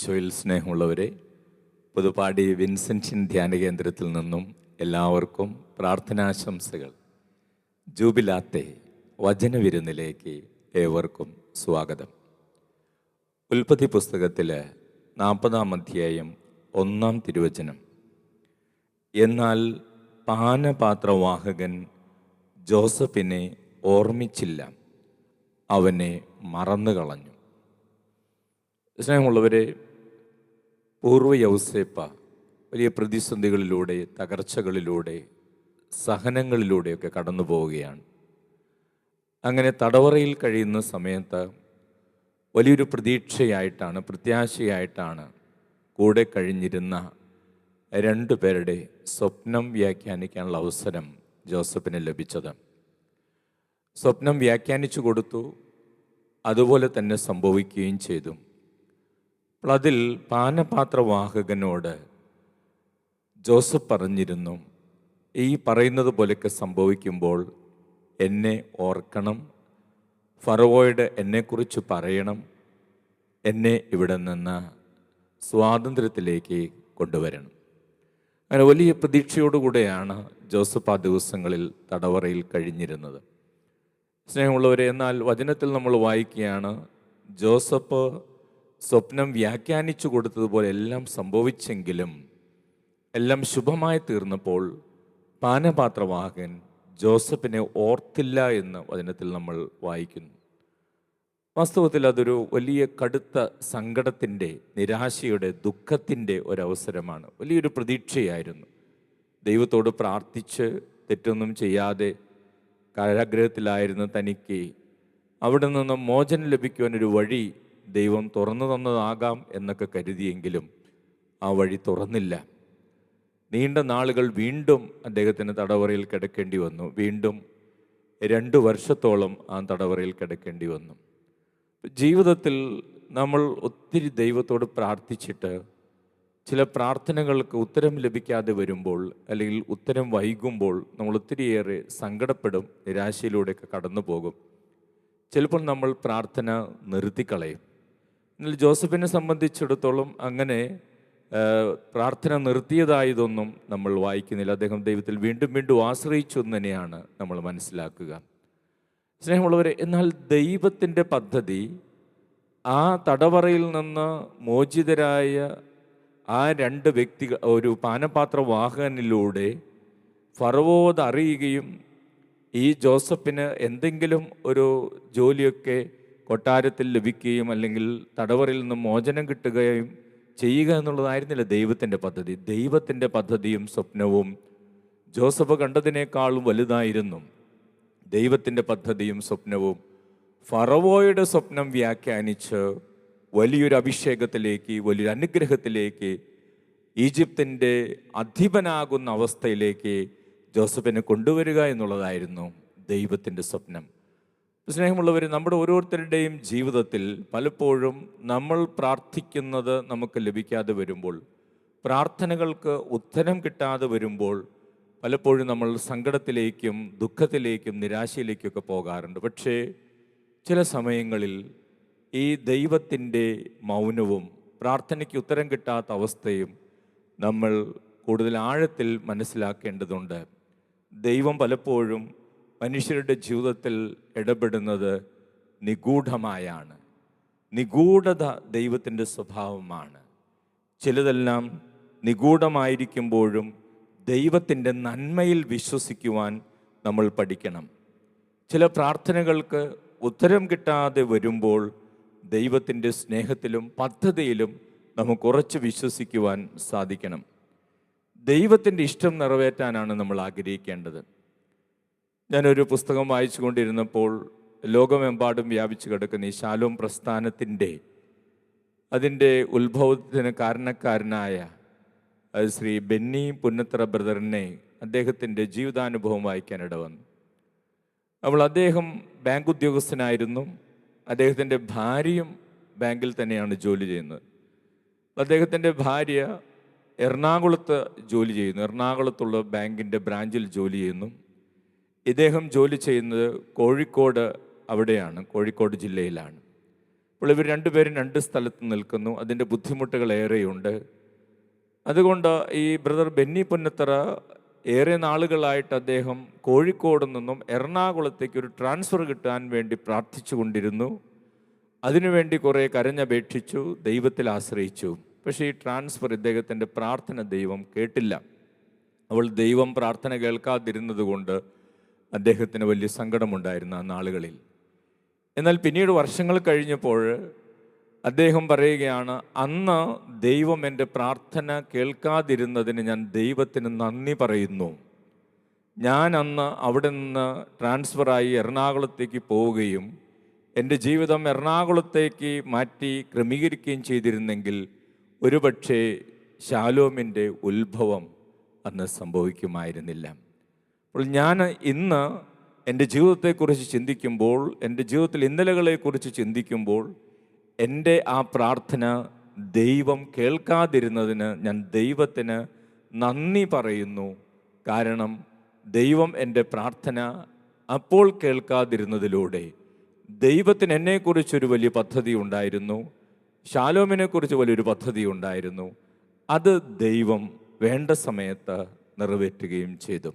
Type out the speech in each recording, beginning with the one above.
ഈശോയിൽ സ്നേഹമുള്ളവരെ, പുതുപ്പാടി വിൻസെൻഷ്യൻ ധ്യാന കേന്ദ്രത്തിൽ നിന്നും എല്ലാവർക്കും പ്രാർത്ഥനാശംസകൾ. ജൂബിലാത്തെ വചനവിരുന്നിലേക്ക് ഏവർക്കും സ്വാഗതം. ഉൽപ്പത്തി പുസ്തകത്തിൽ 40-ാം അധ്യായം 1-ാം തിരുവചനം. എന്നാൽ പാനപാത്രവാഹകൻ ജോസഫിനെ ഓർമ്മിച്ചില്ല, അവനെ മറന്നുകളഞ്ഞു. സ്നേഹമുള്ളവരെ, പൂർവ്വ യൗസേപ്പ വലിയ പ്രതിസന്ധികളിലൂടെ, തകർച്ചകളിലൂടെ, സഹനങ്ങളിലൂടെയൊക്കെ കടന്നു പോവുകയാണ്. അങ്ങനെ തടവറയിൽ കഴിയുന്ന സമയത്ത് വലിയൊരു പ്രത്യാശയായിട്ടാണ് കൂടെ കഴിഞ്ഞിരുന്ന 2 പേരുടെ സ്വപ്നം വ്യാഖ്യാനിക്കാനുള്ള അവസരം ജോസഫിന് ലഭിച്ചത്. സ്വപ്നം വ്യാഖ്യാനിച്ചു കൊടുത്തു, അതുപോലെ തന്നെ സംഭവിക്കുകയും ചെയ്തു. അപ്പോൾ അതിൽ പാനപാത്രവാഹകനോട് ജോസഫ് പറഞ്ഞിരുന്നു, ഈ പറയുന്നത് പോലെയൊക്കെ സംഭവിക്കുമ്പോൾ എന്നെ ഓർക്കണം, ഫറവോയോട് എന്നെക്കുറിച്ച് പറയണം, എന്നെ ഇവിടെ നിന്ന് സ്വാതന്ത്ര്യത്തിലേക്ക് കൊണ്ടുവരണം. അങ്ങനെ വലിയ പ്രതീക്ഷയോടുകൂടെയാണ് ജോസഫ് ആ ദിവസങ്ങളിൽ തടവറയിൽ കഴിഞ്ഞിരുന്നത്. സ്നേഹമുള്ളവരെ, എന്നാൽ വചനത്തിൽ നമ്മൾ വായിക്കുകയാണ്, ജോസഫ് സ്വപ്നം വ്യാഖ്യാനിച്ചു കൊടുത്തതുപോലെ എല്ലാം സംഭവിച്ചെങ്കിലും എല്ലാം ശുഭമായി തീർന്നപ്പോൾ പാനപാത്രവാഹകൻ ജോസഫിനെ ഓർത്തില്ല എന്ന് വചനത്തിൽ നമ്മൾ വായിക്കുന്നു. വാസ്തവത്തിൽ അതൊരു വലിയ കടുത്ത സങ്കടത്തിൻ്റെ, നിരാശയുടെ, ദുഃഖത്തിൻ്റെ ഒരവസരമാണ്. വലിയൊരു പ്രതീക്ഷയായിരുന്നു. ദൈവത്തോട് പ്രാർത്ഥിച്ച് തെറ്റൊന്നും ചെയ്യാതെ കാരാഗ്രഹത്തിലായിരുന്ന തനിക്ക് അവിടെ നിന്ന് മോചനം ലഭിക്കുവാനൊരു വഴി ദൈവം തുറന്നു തന്നതാകാം എന്നൊക്കെ കരുതിയെങ്കിലും ആ വഴി തുറന്നില്ല. നീണ്ട നാളുകൾ വീണ്ടും അദ്ദേഹത്തിന് തടവറയിൽ കിടക്കേണ്ടി വന്നു. വീണ്ടും 2 വർഷത്തോളം ആ തടവറയിൽ കിടക്കേണ്ടി വന്നു. ജീവിതത്തിൽ നമ്മൾ ഒത്തിരി ദൈവത്തോട് പ്രാർത്ഥിച്ചിട്ട് ചില പ്രാർത്ഥനകൾക്ക് ഉത്തരം ലഭിക്കാതെ വരുമ്പോൾ, അല്ലെങ്കിൽ ഉത്തരം വൈകുമ്പോൾ നമ്മൾ ഒത്തിരിയേറെ സങ്കടപ്പെടും, നിരാശയിലൂടെയൊക്കെ കടന്നു പോകും. ചിലപ്പോൾ നമ്മൾ പ്രാർത്ഥന നിർത്തിക്കളയും. എന്നാൽ ജോസഫിനെ സംബന്ധിച്ചിടത്തോളം അങ്ങനെ പ്രാർത്ഥന നിർത്തിയതായതൊന്നും നമ്മൾ വായിക്കുന്നില്ല. അദ്ദേഹം ദൈവത്തിൽ വീണ്ടും വീണ്ടും ആശ്രയിച്ചു എന്ന് തന്നെയാണ് നമ്മൾ മനസ്സിലാക്കുക. സ്നേഹമുള്ളവരെ, എന്നാൽ ദൈവത്തിൻ്റെ പദ്ധതി ആ തടവറയിൽ നിന്ന് മോചിതരായ ആ 2 വ്യക്തികൾ ഒരു പാനപാത്രവാഹകനിലൂടെ ഫറവോത് അറിയുകയും ഈ ജോസഫിന് എന്തെങ്കിലും ഒരു ജോലിയൊക്കെ കൊട്ടാരത്തിൽ ലഭിക്കുകയും അല്ലെങ്കിൽ തടവറയിൽ നിന്ന് മോചനം കിട്ടുകയും ചെയ്യുക എന്നുള്ളതായിരുന്നില്ല ദൈവത്തിൻ്റെ പദ്ധതി. ദൈവത്തിൻ്റെ പദ്ധതിയും സ്വപ്നവും ജോസഫ് കണ്ടതിനേക്കാളും വലുതായിരുന്നു. ദൈവത്തിൻ്റെ പദ്ധതിയും സ്വപ്നവും ഫറവോയുടെ സ്വപ്നം വ്യാഖ്യാനിച്ച് വലിയൊരു അഭിഷേകത്തിലേക്ക്, വലിയൊരു അനുഗ്രഹത്തിലേക്ക്, ഈജിപ്തിൻ്റെ അധിപനാകുന്ന അവസ്ഥയിലേക്ക് ജോസഫിനെ കൊണ്ടുവരിക എന്നുള്ളതായിരുന്നു ദൈവത്തിൻ്റെ സ്വപ്നം. സ്നേഹമുള്ളവർ, നമ്മുടെ ഓരോരുത്തരുടെയും ജീവിതത്തിൽ പലപ്പോഴും നമ്മൾ പ്രാർത്ഥിക്കുന്നത് നമുക്ക് ലഭിക്കാതെ വരുമ്പോൾ, പ്രാർത്ഥനകൾക്ക് ഉത്തരം കിട്ടാതെ വരുമ്പോൾ പലപ്പോഴും നമ്മൾ സങ്കടത്തിലേക്കും ദുഃഖത്തിലേക്കും നിരാശയിലേക്കൊക്കെ പോകാറുണ്ട്. പക്ഷേ ചില സമയങ്ങളിൽ ഈ ദൈവത്തിൻ്റെ മൗനവും പ്രാർത്ഥനയ്ക്ക് ഉത്തരം കിട്ടാത്ത അവസ്ഥയും നമ്മൾ കൂടുതൽ ആഴത്തിൽ മനസ്സിലാക്കേണ്ടതുണ്ട്. ദൈവം പലപ്പോഴും മനുഷ്യരുടെ ജീവിതത്തിൽ ഇടപെടുന്നത് നിഗൂഢമായാണ്. നിഗൂഢത ദൈവത്തിൻ്റെ സ്വഭാവമാണ്. ചിലതെല്ലാം നിഗൂഢമായിരിക്കുമ്പോഴും ദൈവത്തിൻ്റെ നന്മയിൽ വിശ്വസിക്കുവാൻ നമ്മൾ പഠിക്കണം. ചില പ്രാർത്ഥനകൾക്ക് ഉത്തരം കിട്ടാതെ വരുമ്പോൾ ദൈവത്തിൻ്റെ സ്നേഹത്തിലും പദ്ധതിയിലും നമുക്ക് ഉറച്ചു വിശ്വസിക്കുവാൻ സാധിക്കണം. ദൈവത്തിൻ്റെ ഇഷ്ടം നിറവേറ്റാനാണ് നമ്മൾ ആഗ്രഹിക്കേണ്ടത്. ഞാനൊരു പുസ്തകം വായിച്ചു കൊണ്ടിരുന്നപ്പോൾ ലോകമെമ്പാടും വ്യാപിച്ചു കിടക്കുന്ന ഈ ശാലോം പ്രസ്ഥാനത്തിൻ്റെ അതിൻ്റെ ഉത്ഭവത്തിന് കാരണക്കാരനായ ശ്രീ ബെന്നി പുന്നത്ര ബ്രദറിനെ, അദ്ദേഹത്തിൻ്റെ ജീവിതാനുഭവം വായിക്കാനിട വന്നു. അപ്പോൾ അദ്ദേഹം ബാങ്ക് ഉദ്യോഗസ്ഥനായിരുന്നു. അദ്ദേഹത്തിൻ്റെ ഭാര്യയും ബാങ്കിൽ തന്നെയാണ് ജോലി ചെയ്യുന്നത്. അദ്ദേഹത്തിൻ്റെ ഭാര്യ എറണാകുളത്ത് ജോലി ചെയ്യുന്നു, എറണാകുളത്തുള്ള ബാങ്കിൻ്റെ ബ്രാഞ്ചിൽ ജോലി ചെയ്യുന്നു. ഇദ്ദേഹം ജോലി ചെയ്യുന്നത് കോഴിക്കോട്, അവിടെയാണ്, കോഴിക്കോട് ജില്ലയിലാണ്. അപ്പോൾ ഇവർ രണ്ടുപേരും രണ്ട് സ്ഥലത്ത് നിൽക്കുന്നു. അതിൻ്റെ ബുദ്ധിമുട്ടുകൾ ഏറെയുണ്ട്. അതുകൊണ്ട് ഈ ബ്രദർ ബെന്നി പുന്നത്തറ ഏറെ നാളുകളായിട്ട് അദ്ദേഹം കോഴിക്കോട് നിന്നും എറണാകുളത്തേക്ക് ഒരു ട്രാൻസ്ഫർ കിട്ടാൻ വേണ്ടി പ്രാർത്ഥിച്ചു കൊണ്ടിരുന്നു. അതിനുവേണ്ടി കുറേ കരഞ്ഞപേക്ഷിച്ചു, ദൈവത്തിൽ ആശ്രയിച്ചു. പക്ഷേ ഈ ട്രാൻസ്ഫർ ഇദ്ദേഹത്തിൻ്റെ പ്രാർത്ഥന ദൈവം കേട്ടില്ല. അവൾ ദൈവം പ്രാർത്ഥന കേൾക്കാതിരുന്നത് കൊണ്ട് അദ്ദേഹത്തിന് വലിയ സങ്കടമുണ്ടായിരുന്നു ആ നാളുകളിൽ. എന്നാൽ പിന്നീട് വർഷങ്ങൾ കഴിഞ്ഞപ്പോൾ അദ്ദേഹം പറയുകയാണ്, അന്ന് ദൈവം എൻ്റെ പ്രാർത്ഥന കേൾക്കാതിരുന്നതിന് ഞാൻ ദൈവത്തിന് നന്ദി പറയുന്നു. ഞാൻ അന്ന് അവിടെ നിന്ന് ട്രാൻസ്ഫറായി എറണാകുളത്തേക്ക് പോവുകയും എൻ്റെ ജീവിതം എറണാകുളത്തേക്ക് മാറ്റി ക്രമീകരിക്കുകയും ചെയ്തിരുന്നെങ്കിൽ ഒരുപക്ഷെ ശാലോമിൻ്റെ ഉത്ഭവം അന്ന് സംഭവിക്കുമായിരുന്നില്ല. അപ്പോൾ ഞാൻ ഇന്ന് എൻ്റെ ജീവിതത്തെക്കുറിച്ച് ചിന്തിക്കുമ്പോൾ, എൻ്റെ ജീവിതത്തിൽ ഇന്നലകളെക്കുറിച്ച് ചിന്തിക്കുമ്പോൾ, എൻ്റെ ആ പ്രാർത്ഥന ദൈവം കേൾക്കാതിരുന്നതിന് ഞാൻ ദൈവത്തിന് നന്ദി പറയുന്നു. കാരണം ദൈവം എൻ്റെ പ്രാർത്ഥന അപ്പോൾ കേൾക്കാതിരുന്നതിലൂടെ ദൈവത്തിന് എന്നെക്കുറിച്ചൊരു വലിയ പദ്ധതി ഉണ്ടായിരുന്നു, ശാലോമിനെക്കുറിച്ച് വലിയൊരു പദ്ധതി ഉണ്ടായിരുന്നു. അത് ദൈവം വേണ്ട സമയത്ത് നിറവേറ്റുകയും ചെയ്തു.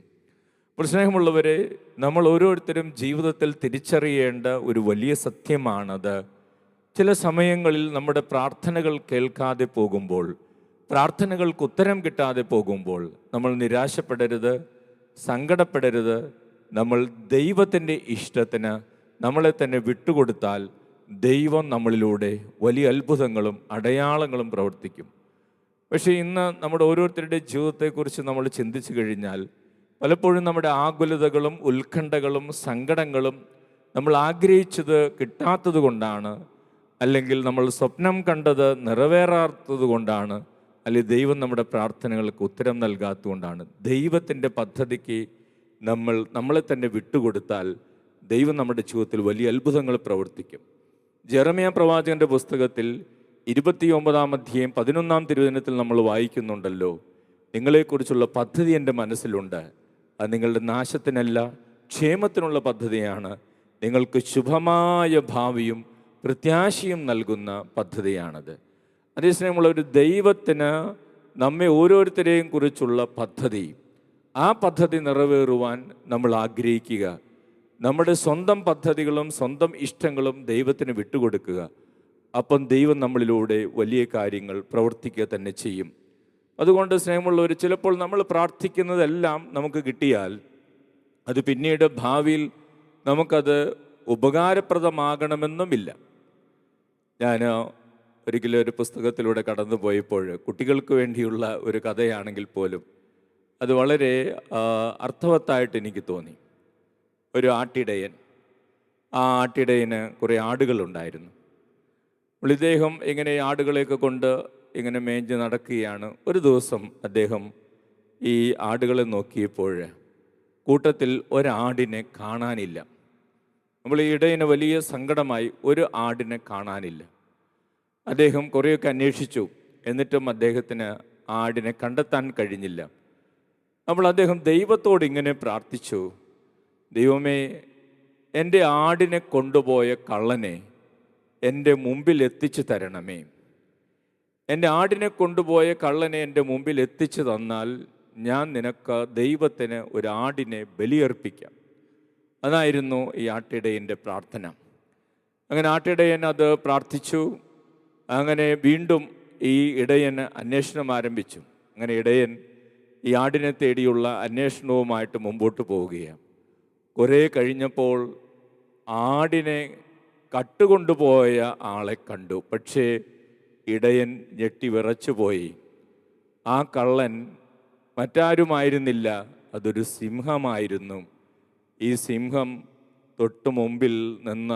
അപ്പോൾ സ്നേഹമുള്ളവരെ, നമ്മൾ ഓരോരുത്തരും ജീവിതത്തിൽ തിരിച്ചറിയേണ്ട ഒരു വലിയ സത്യമാണത്. ചില സമയങ്ങളിൽ നമ്മുടെ പ്രാർത്ഥനകൾ കേൾക്കാതെ പോകുമ്പോൾ, പ്രാർത്ഥനകൾക്ക് ഉത്തരം കിട്ടാതെ പോകുമ്പോൾ നമ്മൾ നിരാശപ്പെടരുത്, സങ്കടപ്പെടരുത്. നമ്മൾ ദൈവത്തിൻ്റെ ഇഷ്ടത്തിന് നമ്മളെ തന്നെ വിട്ടുകൊടുത്താൽ ദൈവം നമ്മളിലൂടെ വലിയ അത്ഭുതങ്ങളും അടയാളങ്ങളും പ്രവർത്തിക്കും. പക്ഷേ ഇന്ന് നമ്മുടെ ഓരോരുത്തരുടെ ജീവിതത്തെക്കുറിച്ച് നമ്മൾ ചിന്തിച്ചു കഴിഞ്ഞാൽ പലപ്പോഴും നമ്മുടെ ആകുലതകളും ഉത്കണ്ഠകളും സങ്കടങ്ങളും നമ്മൾ ആഗ്രഹിച്ചത് കിട്ടാത്തത് കൊണ്ടാണ്, അല്ലെങ്കിൽ നമ്മൾ സ്വപ്നം കണ്ടത് നിറവേറാത്തത് കൊണ്ടാണ്, അല്ലെങ്കിൽ ദൈവം നമ്മുടെ പ്രാർത്ഥനകൾക്ക് ഉത്തരം നൽകാത്തതുകൊണ്ടാണ്. ദൈവത്തിൻ്റെ പദ്ധതിക്ക് നമ്മളെ തന്നെ വിട്ടുകൊടുത്താൽ ദൈവം നമ്മുടെ ജീവിതത്തിൽ വലിയ അത്ഭുതങ്ങൾ പ്രവർത്തിക്കും. ജെറമ്യാ പ്രവാചകൻ്റെ പുസ്തകത്തിൽ 29-ാം അധ്യായം 11-ാം തിരുവചനത്തിൽ നമ്മൾ വായിക്കുന്നുണ്ടല്ലോ, നിങ്ങളെക്കുറിച്ചുള്ള പദ്ധതി എൻ്റെ മനസ്സിലുണ്ട്, അത് നിങ്ങളുടെ നാശത്തിനല്ല ക്ഷേമത്തിനുള്ള പദ്ധതിയാണ്, നിങ്ങൾക്ക് ശുഭമായ ഭാവിയും പ്രത്യാശയും നൽകുന്ന പദ്ധതിയാണത്. അതേസമയമുള്ള ഒരു ദൈവത്തിന് നമ്മെ ഓരോരുത്തരെയും കുറിച്ചുള്ള പദ്ധതി, ആ പദ്ധതി നിറവേറുവാൻ നമ്മൾ ആഗ്രഹിക്കുക. നമ്മുടെ സ്വന്തം പദ്ധതികളും സ്വന്തം ഇഷ്ടങ്ങളും ദൈവത്തിന് വിട്ടുകൊടുക്കുക. അപ്പം ദൈവം നമ്മളിലൂടെ വലിയ കാര്യങ്ങൾ പ്രവർത്തിക്കുക തന്നെ ചെയ്യും. അതുകൊണ്ട് സ്നേഹമുള്ളവർ, ചിലപ്പോൾ നമ്മൾ പ്രാർത്ഥിക്കുന്നതെല്ലാം നമുക്ക് കിട്ടിയാൽ അത് പിന്നീട് ഭാവിയിൽ നമുക്കത് ഉപകാരപ്രദമാകണമെന്നുമില്ല. ഞാൻ ഒരിക്കലും ഒരു പുസ്തകത്തിലൂടെ കടന്നു പോയപ്പോൾ കുട്ടികൾക്ക് വേണ്ടിയുള്ള ഒരു കഥയാണെങ്കിൽ പോലും അത് വളരെ അർത്ഥവത്തായിട്ട് എനിക്ക് തോന്നി. ഒരു ആട്ടിടയൻ, ആ ആട്ടിടയന് കുറേ ആടുകളുണ്ടായിരുന്നു. അപ്പോൾ ഇദ്ദേഹം ഇങ്ങനെ ആടുകളെയൊക്കെ കൊണ്ട് ഇങ്ങനെ മേഞ്ഞ് നടക്കുകയാണ്. ഒരു ദിവസം അദ്ദേഹം ഈ ആടുകളെ നോക്കിയപ്പോൾ കൂട്ടത്തിൽ ഒരാടിനെ കാണാനില്ല. നമ്മൾ ഈ ഇടയന് വലിയ സങ്കടമായി, ഒരു ആടിനെ കാണാനില്ല. അദ്ദേഹം കുറേയൊക്കെ അന്വേഷിച്ചു, എന്നിട്ടും അദ്ദേഹത്തിന് ആടിനെ കണ്ടെത്താൻ കഴിഞ്ഞില്ല. അപ്പോൾ അദ്ദേഹം ദൈവത്തോട് ഇങ്ങനെ പ്രാർത്ഥിച്ചു, ദൈവമേ, എൻ്റെ ആടിനെ കൊണ്ടുപോയ കള്ളനെ എൻ്റെ മുമ്പിൽ എത്തിച്ചു തരണമേ. എൻ്റെ ആടിനെ കൊണ്ടുപോയ കള്ളനെ എൻ്റെ മുമ്പിൽ എത്തിച്ചു തന്നാൽ ഞാൻ നിനക്ക് ദൈവത്തിന് ഒരു ആടിനെ ബലിയർപ്പിക്കാം. അതായിരുന്നു ഈ ആട്ടിടയൻ്റെ പ്രാർത്ഥന. അങ്ങനെ ആട്ടിടയൻ അത് പ്രാർത്ഥിച്ചു. അങ്ങനെ വീണ്ടും ഈ ഇടയന് അന്വേഷണം ആരംഭിച്ചു. അങ്ങനെ ഇടയൻ ഈ ആടിനെ തേടിയുള്ള അന്വേഷണവുമായിട്ട് മുമ്പോട്ട് പോവുകയാണ്. കുറേ കഴിഞ്ഞപ്പോൾ ആടിനെ കട്ടുകൊണ്ടുപോയ ആളെ കണ്ടു. പക്ഷേ ഇടയൻ ഞെട്ടി വിറച്ചുപോയി. ആ കള്ളൻ മറ്റാരുമായിരുന്നില്ല, അതൊരു സിംഹമായിരുന്നു. ഈ സിംഹം തൊട്ടു മുമ്പിൽ നിന്ന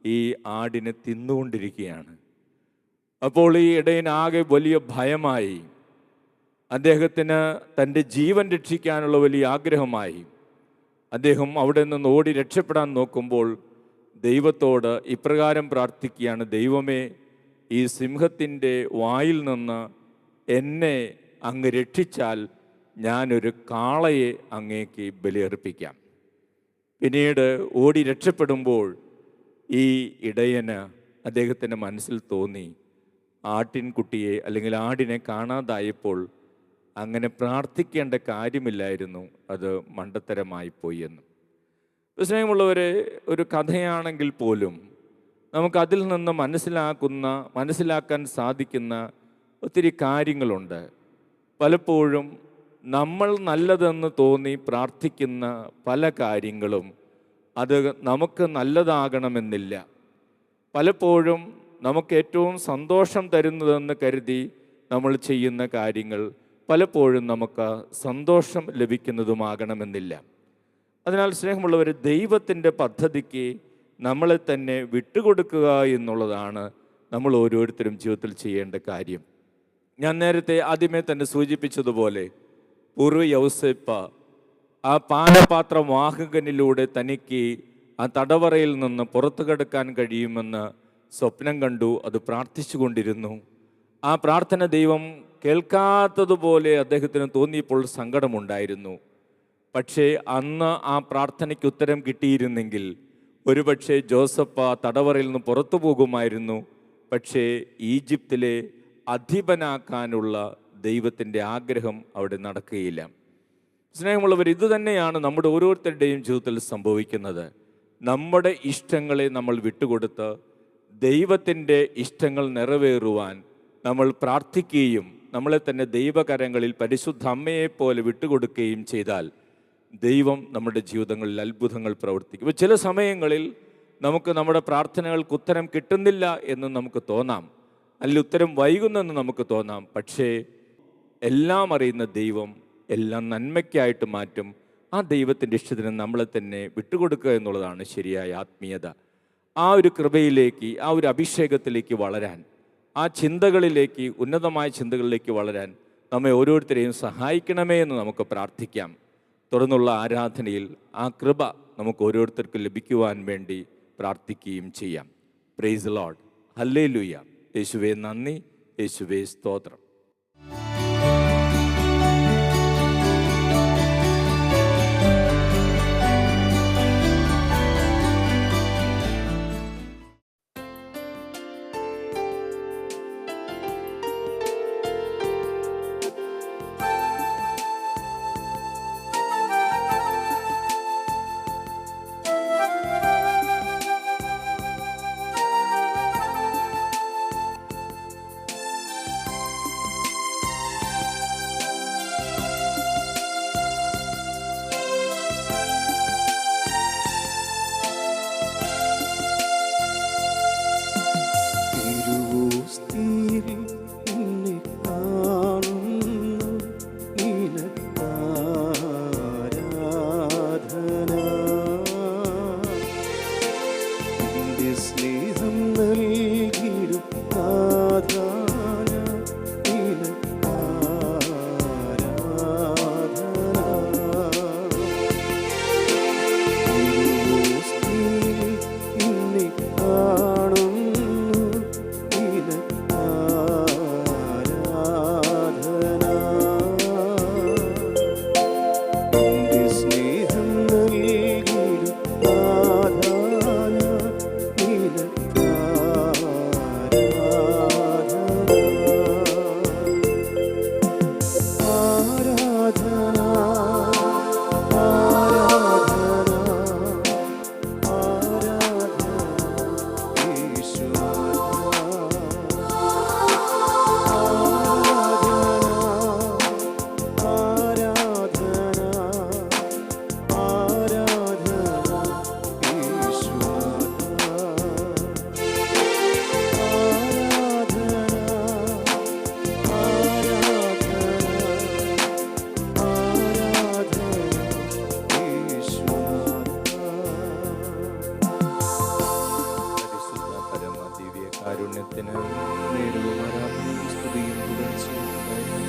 ഈ ആടിനെ തിന്നുകൊണ്ടിരിക്കുകയാണ്. അപ്പോൾ ഈ ഇടയനാകെ വലിയ ഭയമായി. അദ്ദേഹത്തിന് തൻ്റെ ജീവൻ രക്ഷിക്കാനുള്ള വലിയ ആഗ്രഹമായി. അദ്ദേഹം അവിടെ നിന്ന് ഓടി രക്ഷപ്പെടാൻ നോക്കുമ്പോൾ ദൈവത്തോട് ഇപ്രകാരം പ്രാർത്ഥിക്കുകയാണ്, ദൈവമേ, ഈ സിംഹത്തിൻ്റെ വായിൽ നിന്ന് എന്നെ അങ്ങ് രക്ഷിച്ചാൽ ഞാനൊരു കാളയെ അങ്ങേക്ക് ബലിയർപ്പിക്കാം. പിന്നീട് ഓടി രക്ഷപ്പെടുമ്പോൾ ഈ ഇടയന് അദ്ദേഹത്തിൻ്റെ മനസ്സിൽ തോന്നി, ആട്ടിൻകുട്ടിയെ അല്ലെങ്കിൽ ആടിനെ കാണാതായപ്പോൾ അങ്ങനെ പ്രാർത്ഥിക്കേണ്ട കാര്യമില്ലായിരുന്നു, അത് മണ്ടത്തരമായിപ്പോയി എന്ന്. സ്നേഹമുള്ളവരെ, ഒരു കഥയാണെങ്കിൽ പോലും നമുക്കതിൽ നിന്ന് മനസ്സിലാക്കാൻ സാധിക്കുന്ന ഒത്തിരി കാര്യങ്ങളുണ്ട്. പലപ്പോഴും നമ്മൾ നല്ലതെന്ന് തോന്നി പ്രാർത്ഥിക്കുന്ന പല കാര്യങ്ങളും അത് നമുക്ക് നല്ലതാകണമെന്നില്ല. പലപ്പോഴും നമുക്ക് ഏറ്റവും സന്തോഷം തരുന്നതെന്ന് കരുതി നമ്മൾ ചെയ്യുന്ന കാര്യങ്ങൾ പലപ്പോഴും നമുക്ക് സന്തോഷം ലഭിക്കുന്നതുമാകണമെന്നില്ല. അതിനാൽ സ്നേഹമുള്ളവർ, ദൈവത്തിൻ്റെ പദ്ധതിക്ക് നമ്മളെ തന്നെ വിട്ടുകൊടുക്കുക എന്നുള്ളതാണ് നമ്മൾ ഓരോരുത്തരും ജീവിതത്തിൽ ചെയ്യേണ്ട കാര്യം. ഞാൻ നേരത്തെ ആദ്യമേ തന്നെ സൂചിപ്പിച്ചതുപോലെ പൂർവ്വ യൗസേപ്പ ആ പാനപാത്രവാഹകനിലൂടെ തനിക്ക് ആ തടവറയിൽ നിന്ന് പുറത്തു കടക്കാൻ കഴിയുമെന്ന് സ്വപ്നം കണ്ടു. അത് പ്രാർത്ഥിച്ചുകൊണ്ടിരുന്നു. ആ പ്രാർത്ഥന ദൈവം കേൾക്കാത്തതുപോലെ അദ്ദേഹത്തിന് തോന്നിയപ്പോൾ സങ്കടമുണ്ടായിരുന്നു. പക്ഷേ അന്ന് ആ പ്രാർത്ഥനയ്ക്ക് ഉത്തരം കിട്ടിയിരുന്നെങ്കിൽ ഒരുപക്ഷെ ജോസഫ് തടവറയിൽ നിന്ന് പുറത്തു പോകുമായിരുന്നു. പക്ഷേ ഈജിപ്തിലെ അധിപനാക്കാനുള്ള ദൈവത്തിൻ്റെ ആഗ്രഹം അവിടെ നടക്കുകയില്ല. സ്നേഹമുള്ളവർ, ഇതുതന്നെയാണ് നമ്മുടെ ഓരോരുത്തരുടെയും ജീവിതത്തിൽ സംഭവിക്കുന്നത്. നമ്മുടെ ഇഷ്ടങ്ങളെ നമ്മൾ വിട്ടുകൊടുത്ത് ദൈവത്തിൻ്റെ ഇഷ്ടങ്ങൾ നിറവേറുവാൻ നമ്മൾ പ്രാർത്ഥിക്കുകയും നമ്മളെ തന്നെ ദൈവകരങ്ങളിൽ പരിശുദ്ധ അമ്മയെപ്പോലെ വിട്ടുകൊടുക്കുകയും ചെയ്താൽ ദൈവം നമ്മുടെ ജീവിതങ്ങളിൽ അത്ഭുതങ്ങൾ പ്രവർത്തിക്കും. ചില സമയങ്ങളിൽ നമുക്ക് നമ്മുടെ പ്രാർത്ഥനകൾക്ക് ഉത്തരം കിട്ടുന്നില്ല എന്ന് നമുക്ക് തോന്നാം, അല്ലെങ്കിൽ ഉത്തരം വൈകുന്നെന്ന് നമുക്ക് തോന്നാം. പക്ഷേ എല്ലാം അറിയുന്ന ദൈവം എല്ലാം നന്മയ്ക്കായിട്ട് മാറ്റും. ആ ദൈവത്തിൻ്റെ ഇഷ്ടത്തിന് നമ്മളെ തന്നെ വിട്ടുകൊടുക്കുക എന്നുള്ളതാണ് ശരിയായ ആത്മീയത. ആ ഒരു കൃപയിലേക്ക്, ആ ഒരു അഭിഷേകത്തിലേക്ക് വളരാൻ, ആ ചിന്തകളിലേക്ക്, ഉന്നതമായ ചിന്തകളിലേക്ക് വളരാൻ നമ്മെ ഓരോരുത്തരെയും സഹായിക്കണമേ എന്ന് നമുക്ക് പ്രാർത്ഥിക്കാം. തുടർന്നുള്ള ആരാധനയിൽ ആ കൃപ നമുക്ക് ഓരോരുത്തർക്കും ലഭിക്കുവാൻ വേണ്ടി പ്രാർത്ഥിക്കുകയും ചെയ്യാം. Praise the Lord. ഹല്ലേലൂയ. യേശുവേ നന്ദി, യേശുവേ സ്തോത്രം.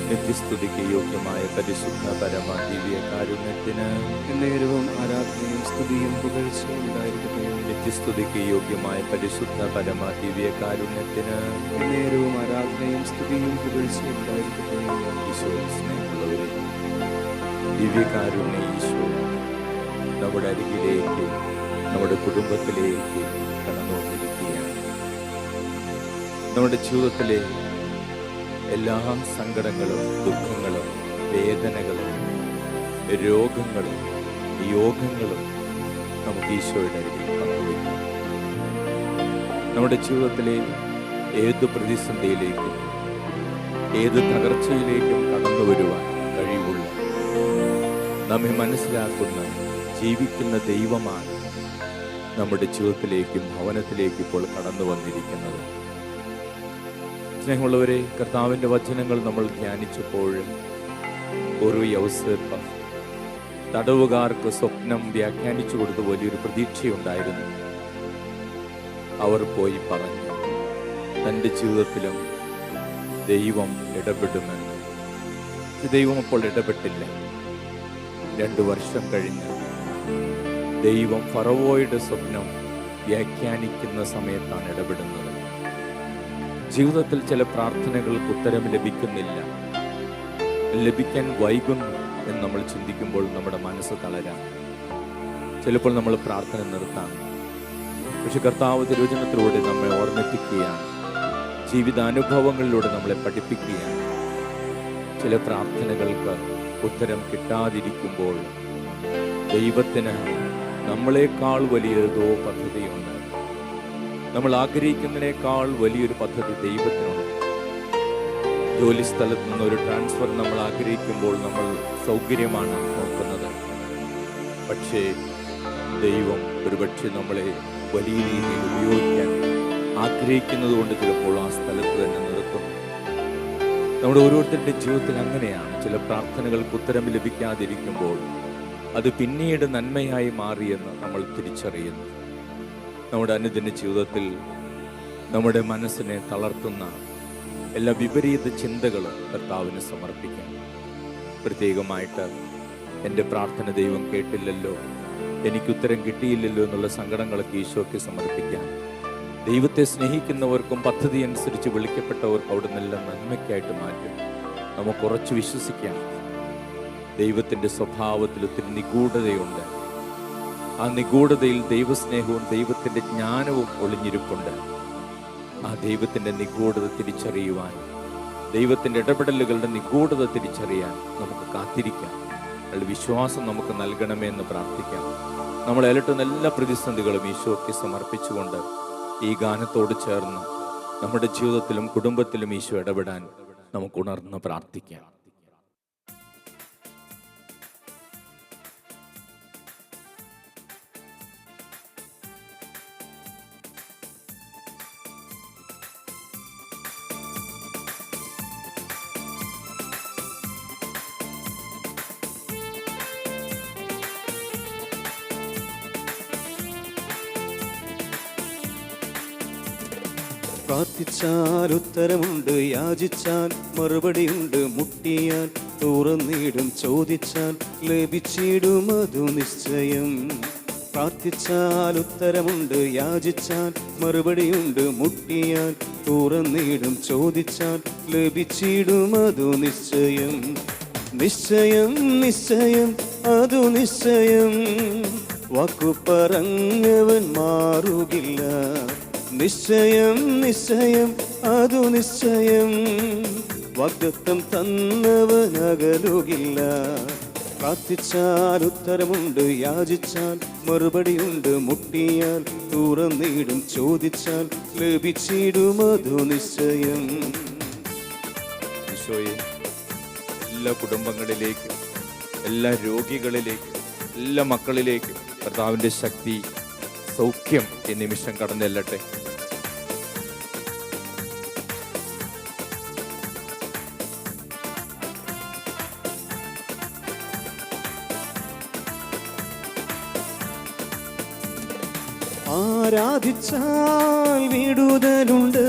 നിത്യസ്തുതിക്ക് യോഗ്യമായ പരിശുദ്ധ പരമ ദിവ്യ കാരുണ്യത്തിന് നേരവും ആരാധനയും സ്തുതിയും പുകഴ്ചയും ഉണ്ടായിരിക്കട്ടെ. നിത്യസ്തുതിക്ക് യോഗ്യമായ പരിശുദ്ധ പരമ ദിവ്യ കാരുണ്യത്തിന് നേരവും ആരാധനയും സ്തുതിയും പുകഴ്ചയും ഉണ്ടായിരിക്കട്ടെ. ഈശോ സ്നേഹമുള്ളവരെ, ദിവ്യകാരുണ്യ ഈശോ നമ്മുടെ അരികിലേക്ക്, നമ്മുടെ കുടുംബത്തിലേക്ക് കടന്നു വന്നിരിക്കുകയാണ്. നമ്മുടെ ജീവിതത്തിലെ എല്ലാ സങ്കടങ്ങളും, ദുഃഖങ്ങളും, വേദനകളും, രോഗങ്ങളും, യോഗങ്ങളും നമുക്ക് ഈശോയുടെ അരികിൽ പങ്കുവയ്ക്കാം. നമ്മുടെ ജീവിതത്തിലെ ഏത് പ്രതിസന്ധിയിലേക്കും ഏത് തകർച്ചയിലേക്കും കടന്നു വരുവാൻ കഴിവുള്ള, നമ്മെ മനസ്സിലാക്കുന്ന, ജീവിക്കുന്ന ദൈവമാണ് നമ്മുടെ ജീവിതത്തിലേക്കും ഭവനത്തിലേക്കും ഇപ്പോൾ കടന്നു വന്നിരിക്കുന്നത്. സ്നേഹമുള്ളവരെ, കർത്താവിൻ്റെ വചനങ്ങൾ നമ്മൾ ധ്യാനിച്ചപ്പോൾ ഒരു യൗസേപ്പ് തടവുകാർക്ക് സ്വപ്നം വ്യാഖ്യാനിച്ചു കൊടുത്ത വലിയൊരു പ്രതീക്ഷയുണ്ടായിരുന്നു. അവർ പോയി പറഞ്ഞു തൻ്റെ ജീവിതത്തിലും ദൈവം ഇടപെടുമെന്ന്. ദൈവം അപ്പോൾ ഇടപെട്ടില്ല. 2 വർഷം കഴിഞ്ഞ് ദൈവം ഫറവോയുടെ സ്വപ്നം വ്യാഖ്യാനിക്കുന്ന സമയത്താണ് ഇടപെടുന്നത്. ജീവിതത്തിൽ ചില പ്രാർത്ഥനകൾക്ക് ഉത്തരം ലഭിക്കുന്നില്ല, ലഭിക്കാൻ വൈകുന്നു എന്ന് നമ്മൾ ചിന്തിക്കുമ്പോൾ നമ്മുടെ മനസ്സ് തളരാം. ചിലപ്പോൾ നമ്മൾ പ്രാർത്ഥന നിർത്താം. പക്ഷെ കർത്താവ് തിരുവചനത്തിലൂടെ നമ്മെ ഓർമ്മിപ്പിക്കുകയാണ്, ജീവിതാനുഭവങ്ങളിലൂടെ നമ്മളെ പഠിപ്പിക്കുകയാണ്. ചില പ്രാർത്ഥനകൾക്ക് ഉത്തരം കിട്ടാതിരിക്കുമ്പോൾ ദൈവത്തിന് നമ്മളെക്കാൾ വലിയതോ പദ്ധതിയുണ്ട്. നമ്മൾ ആഗ്രഹിക്കുന്നതിനേക്കാൾ വലിയൊരു പദ്ധതി ദൈവത്തിനുണ്ട്. ജോലി സ്ഥലത്ത് നിന്നൊരു ട്രാൻസ്ഫർ നമ്മൾ ആഗ്രഹിക്കുമ്പോൾ നമ്മൾ സൗകര്യമാണ് നോക്കുന്നത്. പക്ഷേ ദൈവം ഒരുപക്ഷെ നമ്മളെ വലിയ രീതിയിൽ ഉപയോഗിക്കാൻ ആഗ്രഹിക്കുന്നത് കൊണ്ട് ചിലപ്പോൾ ആ സ്ഥലത്ത് തന്നെ നിർത്തുന്നു. നമ്മുടെ ഓരോരുത്തരുടെ ജീവിതത്തിൽ അങ്ങനെയാണ്. ചില പ്രാർത്ഥനകൾക്ക് ഉത്തരം ലഭിക്കാതിരിക്കുമ്പോൾ അത് പിന്നീട് നന്മയായി മാറിയെന്ന് നമ്മൾ തിരിച്ചറിയുന്നു. നമ്മുടെ അനുദിന ജീവിതത്തിൽ നമ്മുടെ മനസ്സിനെ തളർത്തുന്ന എല്ലാ വിപരീത ചിന്തകളും കർത്താവിന് സമർപ്പിക്കാം. പ്രത്യേകമായിട്ട് എൻ്റെ പ്രാർത്ഥന ദൈവം കേട്ടില്ലല്ലോ, എനിക്കുത്തരം കിട്ടിയില്ലല്ലോ എന്നുള്ള സങ്കടങ്ങളൊക്കെ ഈശോയ്ക്ക് സമർപ്പിക്കാം. ദൈവത്തെ സ്നേഹിക്കുന്നവർക്കും പദ്ധതി അനുസരിച്ച് വിളിക്കപ്പെട്ടവർക്കും അവിടെ നിന്നെല്ലാം നന്മയ്ക്കായിട്ട് മാറ്റും. നമുക്ക് ഉറച്ചു വിശ്വസിക്കാം. ദൈവത്തിൻ്റെ സ്വഭാവത്തിൽ ഒത്തിരി നിഗൂഢതയുണ്ട്. ആ നിഗൂഢതയിൽ ദൈവസ്നേഹവും ദൈവത്തിൻ്റെ ജ്ഞാനവും ഒളിഞ്ഞിരിപ്പുണ്ട്. ആ ദൈവത്തിൻ്റെ നിഗൂഢത തിരിച്ചറിയുവാൻ, ദൈവത്തിൻ്റെ ഇടപെടലുകളുടെ നിഗൂഢത തിരിച്ചറിയാൻ നമുക്ക് കാത്തിരിക്കാം. അയാളുടെ വിശ്വാസം നമുക്ക് നൽകണമേ എന്ന് പ്രാർത്ഥിക്കാം. നമ്മൾ അലട്ടുന്ന എല്ലാ പ്രതിസന്ധികളും ഈശോയ്ക്ക് സമർപ്പിച്ചുകൊണ്ട് ഈ ഗാനത്തോട് ചേർന്ന് നമ്മുടെ ജീവിതത്തിലും കുടുംബത്തിലും ഈശോ ഇടപെടാൻ നമുക്ക് ഉണർന്ന് പ്രാർത്ഥിക്കാം. പ്രാർത്ഥിച്ചാൽ ഉത്തരമുണ്ട്, യാചിച്ചാൽ മറുപടിയുണ്ട്, മുട്ടിയാൽ തുറന്നിടും, ചോദിച്ചാൽ ലഭിച്ചിടും, അതു നിശ്ചയം. പ്രാർത്ഥിച്ചാൽ ഉത്തരമുണ്ട്, യാചിച്ചാൽ മറുപടിയുണ്ട്, മുട്ടിയാൽ തുറന്നിടും, ചോദിച്ചാൽ ലഭിച്ചിടും, അതു നിശ്ചയം. നിശ്ചയം നിശ്ചയം അതു നിശ്ചയം, വാക്കു പറഞ്ഞവൻ മാറുകില്ല. നിശ്ചയം നിശ്ചയം അതു നിശ്ചയം, വാഗ്ദത്തം തന്നവൻ അകലുകില്ല. പ്രാർത്ഥിച്ചാൽ ഉത്തരമുണ്ട്, യാചിച്ചാൽ മറുപടിയുണ്ട്, മുട്ടിയാൽ തുറന്നിടും, ചോദിച്ചാൽ ലഭിച്ചിടും, അതു നിശ്ചയം. ഈശോയെ, എല്ലാ കുടുംബങ്ങളിലേക്കും, എല്ലാ രോഗികളിലേക്കും, എല്ലാ മക്കളിലേക്കും കർത്താവിൻ്റെ ശക്തി, സൗഖ്യം ഈ നിമിഷം കടന്നെല്ലട്ടെ. ആരാധിച്ചാൽ വിടുതലുണ്ട്,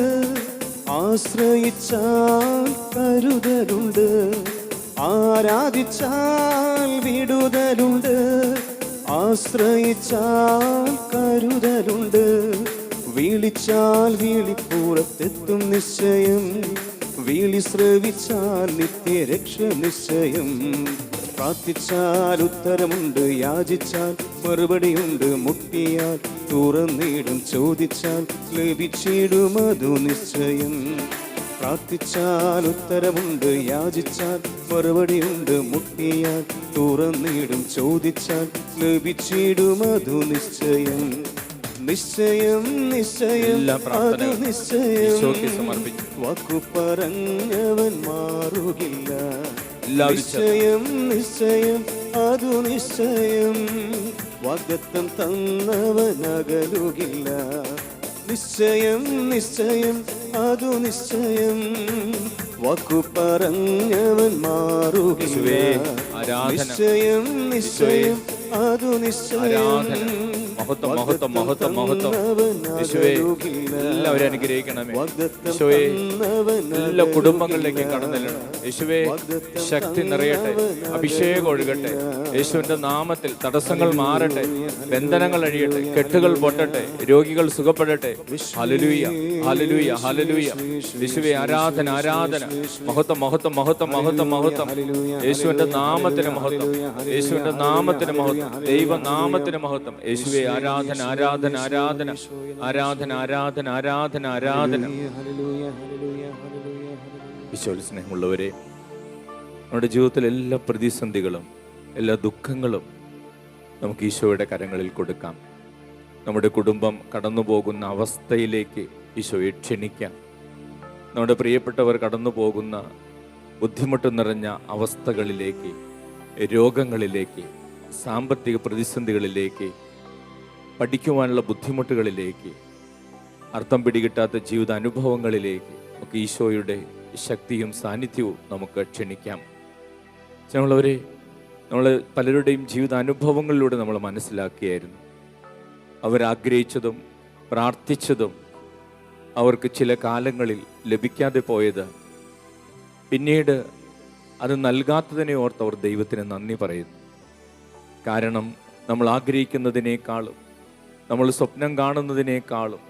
ആശ്രയിച്ചാൽ കരുതലുണ്ട്. ആരാധിച്ചാൽ വിടുതലുണ്ട്, ആശ്രയിച്ചാൽ കരുതലുണ്ട്. വിളിച്ചാൽ വിളിപ്പുറത്തെത്തും നിശ്ചയം, വിളി ശ്രവിച്ചാൽ നിത്യരക്ഷ നിശ്ചയം. പ്രാർത്ഥിച്ചാൽ ഉത്തരമുണ്ട്, യാചിച്ചാൽ മറുപടിയുണ്ട്, മുട്ടിയാൽ തുറന്നിടും, ചോദിച്ചാൽ ലഭിച്ചിടും, അതു നിശ്ചയം. പ്രാർത്ഥിച്ചാൽ ഉത്തരമുണ്ട്, യാചിച്ചാൽ മറുപടിയുണ്ട്, മുട്ടിയാൽ തുറന്നിടും, ചോദിച്ചാൽ ലഭിച്ചിടും, അതു നിശ്ചയം. നിശ്ചയം നിശ്ചയം അതു നിശ്ചയം, വാക്കു പറഞ്ഞവൻ മാറുകില്ല. നിശ്ചയം നിശ്ചയം അതു നിശ്ചയം, വാഗ്ദത്തം തന്നവൻ അകലുകില്ല. നിശ്ചയം നിശ്ചയം അതു നിശ്ചയം, വാക്കു പറഞ്ഞവൻ മാറുകില്ല. നിശ്ചയം നിശ്ചയം അതു നിശ്ചയം, മഹത്വം മഹത്വം മഹത്വം മഹത്വം. യേശുവേ, എല്ലാവരും അനുഗ്രഹിക്കണമേ. യേശുവേ, എല്ലാ കുടുംബങ്ങളിലേക്ക് കടന്നില്ലണം. യേശുവേ, ശക്തി നിറയട്ടെ, അഭിഷേകം ഒഴുകട്ടെ. യേശുവിന്റെ നാമത്തിൽ തടസ്സങ്ങൾ മാറട്ടെ, ബന്ധനങ്ങൾ അഴിയട്ടെ, കെട്ടുകൾ പൊട്ടട്ടെ, രോഗികൾ സുഖപ്പെടട്ടെ. Hallelujah hallelujah hallelujah. യേശുവേ, ആരാധന ആരാധന. മഹത്വം മഹത്വം മഹത്വം മഹത്വം മഹത്വം. യേശുവിന്റെ നാമത്തിന് മഹത്വം, യേശുവിന്റെ നാമത്തിന് മഹത്വം, ദൈവനാമത്തിന് മഹത്വം. യേശുവേ, ആരാധന ആരാധന ആരാധന ആരാധന ആരാധന ആരാധന ആരാധന. ഈശോയിൽ സ്നേഹമുള്ളവരെ, നമ്മുടെ ജീവിതത്തിലെ എല്ലാ പ്രതിസന്ധികളും എല്ലാ ദുഃഖങ്ങളും നമുക്ക് ഈശോയുടെ കരങ്ങളിൽ കൊടുക്കാം. നമ്മുടെ കുടുംബം കടന്നു പോകുന്ന അവസ്ഥയിലേക്ക് ഈശോയെ ക്ഷണിക്കാം. നമ്മുടെ പ്രിയപ്പെട്ടവർ കടന്നു പോകുന്ന ബുദ്ധിമുട്ട് നിറഞ്ഞ അവസ്ഥകളിലേക്ക്, രോഗങ്ങളിലേക്ക്, സാമ്പത്തിക പ്രതിസന്ധികളിലേക്ക്, പഠിക്കുവാനുള്ള ബുദ്ധിമുട്ടുകളിലേക്ക്, അർത്ഥം പിടികിട്ടാത്ത ജീവിത അനുഭവങ്ങളിലേക്ക് നമുക്ക് ഈശോയുടെ ശക്തിയും സാന്നിധ്യവും നമുക്ക് ക്ഷണിക്കാം. ഞങ്ങളവരെ നമ്മൾ പലരുടെയും ജീവിത അനുഭവങ്ങളിലൂടെ നമ്മൾ മനസ്സിലാക്കിയായിരുന്നു. അവരാഗ്രഹിച്ചതും പ്രാർത്ഥിച്ചതും അവർക്ക് ചില കാലങ്ങളിൽ ലഭിക്കാതെ പോയത്, പിന്നീട് അത് നൽകാത്തതിനെ ഓർത്ത് അവർ ദൈവത്തിന് നന്ദി പറയുന്നു. കാരണം നമ്മൾ ആഗ്രഹിക്കുന്നതിനേക്കാളും നമ്മൾ സ്വപ്നം കാണുന്നതിനേക്കാളും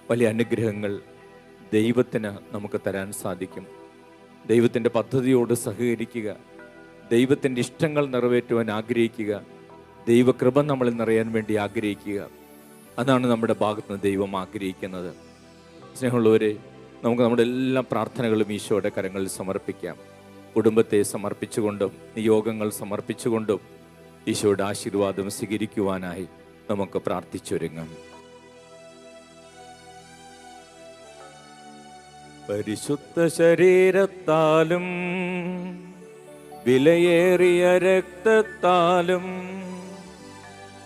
വലിയ അനുഗ്രഹങ്ങൾ ദൈവത്തിന് നമുക്ക് തരാൻ സാധിക്കും. ദൈവത്തിൻ്റെ പദ്ധതിയോട് സഹകരിക്കുക, ദൈവത്തിൻ്റെ ഇഷ്ടങ്ങൾ നിറവേറ്റുവാൻ ആഗ്രഹിക്കുക, ദൈവകൃപ നമ്മളിൽ നിറയാൻ വേണ്ടി ആഗ്രഹിക്കുക. അതാണ് നമ്മുടെ ഭാഗത്ത് നിന്ന് ദൈവം ആഗ്രഹിക്കുന്നത്. സ്നേഹമുള്ളവരെ, നമുക്ക് നമ്മുടെ എല്ലാ പ്രാർത്ഥനകളും ഈശോയുടെ കരങ്ങളിൽ സമർപ്പിക്കാം. കുടുംബത്തെ സമർപ്പിച്ചുകൊണ്ടും നിയോഗങ്ങൾ സമർപ്പിച്ചുകൊണ്ടും ഈശോയുടെ ആശീർവാദം സ്വീകരിക്കുവാനായി നമുക്ക് പ്രാർത്ഥിച്ചൊരുങ്ങാം. പരിശുദ്ധ ശരീരത്താലും വിലയേറിയ രക്തത്താലും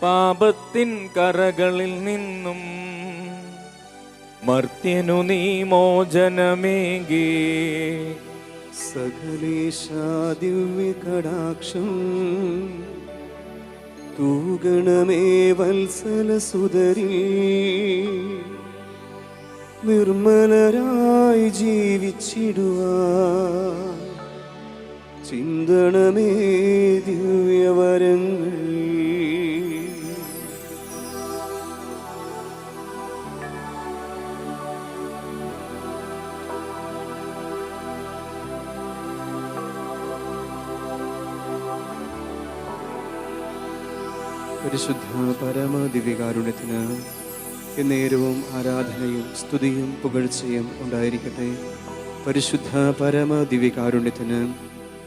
പാപത്തിൻ കറകളിൽ നിന്നും മർത്യനു നീ മോചനമേകി. സകലേശാ ദിവ്യ കടാക്ഷം തൂഗണമേ വത്സല സുതരീ. നിർമ്മലരായി ജീവിച്ചിടുവാൻ ചിന്തണമേ ദിവ്യവരങ്ങൾ. പരിശുദ്ധ പരമദിവ്യകാരുണ്യത്തിന് എന്നേരവും ആരാധനയും സ്തുതിയും പുകഴ്ചയും ഉണ്ടായിരിക്കട്ടെ. പരിശുദ്ധ പരമദിവ്യകാരുണ്യത്തിന്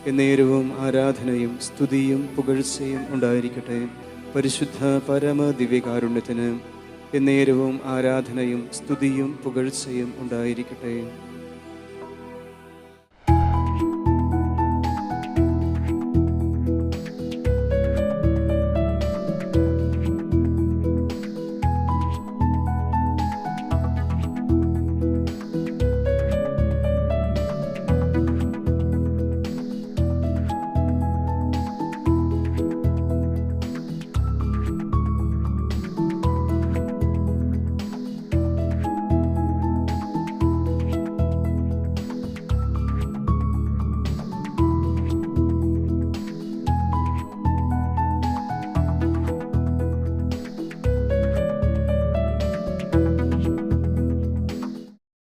എന്നേരവും ആരാധനയും സ്തുതിയും പുകഴ്ചയും ഉണ്ടായിരിക്കട്ടെ. പരിശുദ്ധ പരമദിവ്യകാരുണ്യത്തിന് എന്നേരവും ആരാധനയും സ്തുതിയും പുകഴ്ചയും ഉണ്ടായിരിക്കട്ടെ.